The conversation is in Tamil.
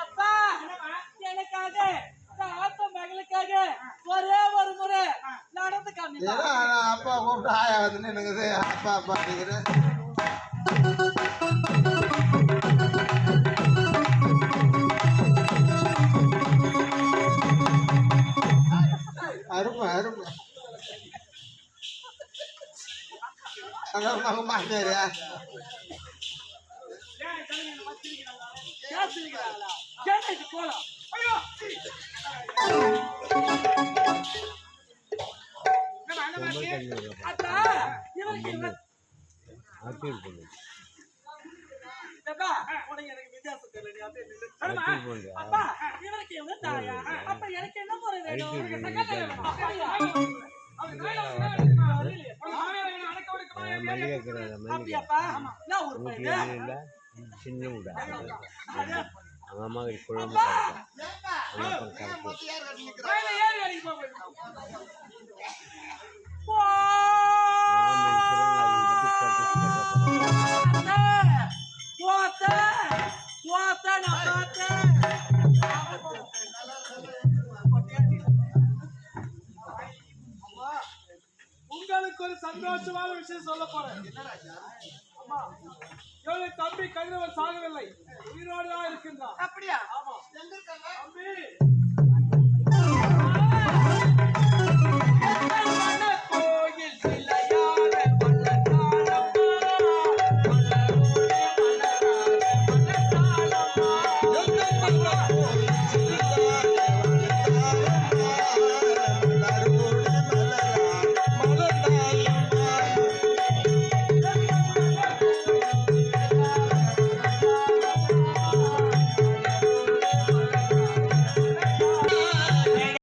அப்பா எனக்காக ஆத்த மகளுக்காக ஒரே ஒரு முறை நடந்து காமிப்பா. அப்பா கூப்பிட்டு ஆயா வந்து நின்னுக்குது. அப்பா அப்பா அப்படிங்கிற அருமை அருமை. அதான் மக மாட்டாரியா போலாம். எனக்கு வித்தியாசம் தெரியல. இவருக்கு இவங்க தாயா? அப்ப எனக்கு என்ன முறை வேணும்? சின்ன விட அவங்க அம்மா குழம்பு உங்களுக்கு ஒரு சந்தோஷமான விஷயம் சொல்ல போறேன். தம்பி கதிரவன் சாகவில்லை, உயிரோடு தான் இருக்கின்றான். அப்படியா? ஆமா. தம்பி